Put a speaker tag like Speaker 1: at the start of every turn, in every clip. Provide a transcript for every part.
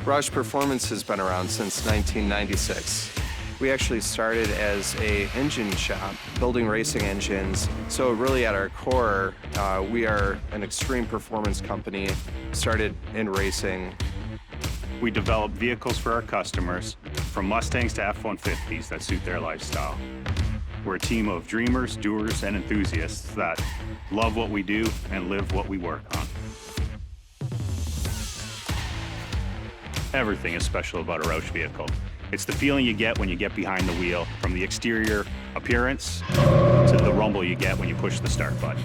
Speaker 1: Roush Performance has been around since 1996. We actually started as an engine shop, building racing engines. So really at our core, we are an extreme performance company, started in racing.
Speaker 2: We develop vehicles for our customers, from Mustangs to F-150s that suit their lifestyle. We're a team of dreamers, doers, and enthusiasts that love what we do and live what we work on. Everything is special about a Roush vehicle. It's the feeling you get when you get behind the wheel, from the exterior appearance to the rumble you get when you push the start button.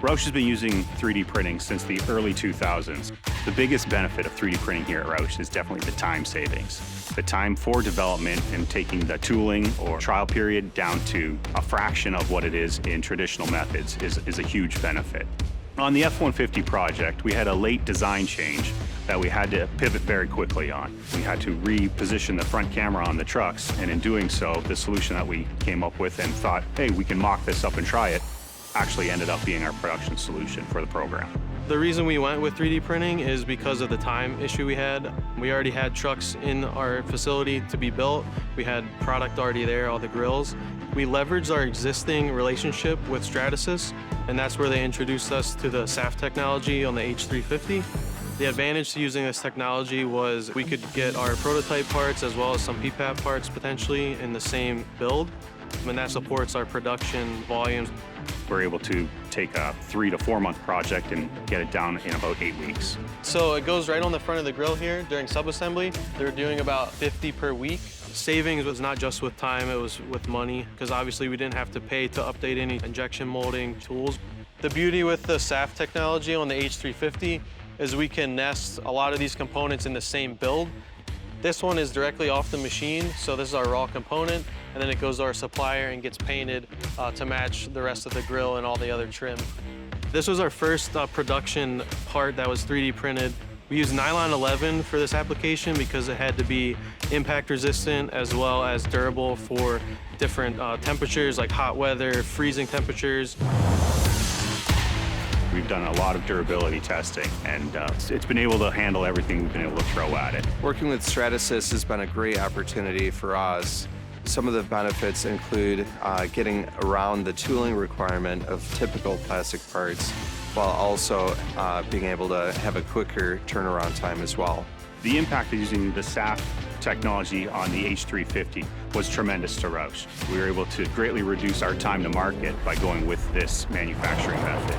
Speaker 2: Roush has been using 3D printing since the early 2000s. The biggest benefit of 3D printing here at Roush is definitely the time savings. The time for development and taking the tooling or trial period down to a fraction of what it is in traditional methods is a huge benefit. On the F-150 project, we had a late design change that we had to pivot very quickly on. We had to reposition the front camera on the trucks, and in doing so, the solution that we came up with and thought, hey, we can mock this up and try it, actually ended up being our production solution for the program.
Speaker 3: The reason we went with 3D printing is because of the time issue we had. We already had trucks in our facility to be built. We had product already there, all the grills. We leveraged our existing relationship with StratasYs, and that's where they introduced us to the SAF technology on the H350. The advantage to using this technology was we could get our prototype parts as well as some PPAP parts potentially in the same build, and that supports our production volumes.
Speaker 2: We're able to take a 3 to 4 month project and get it down in about 8 weeks.
Speaker 3: So it goes right on the front of the grill here during subassembly. They're doing about 50 per week. Savings was not just with time, it was with money, because obviously we didn't have to pay to update any injection molding tools. The beauty with the SAF technology on the H350 is we can nest a lot of these components in the same build. This one is directly off the machine, so this is our raw component, and then it goes to our supplier and gets painted to match the rest of the grill and all the other trim. This was our first production part that was 3D printed. We used nylon 11 for this application because it had to be impact resistant as well as durable for different temperatures like hot weather, freezing temperatures.
Speaker 2: We've done a lot of durability testing, and it's been able to handle everything we've been able to throw at it.
Speaker 1: Working with StratasYs has been a great opportunity for us. Some of the benefits include getting around the tooling requirement of typical plastic parts, while also being able to have a quicker turnaround time as well.
Speaker 2: The impact of using the SAF technology on the H350 was tremendous to Roush. We were able to greatly reduce our time to market by going with this manufacturing method.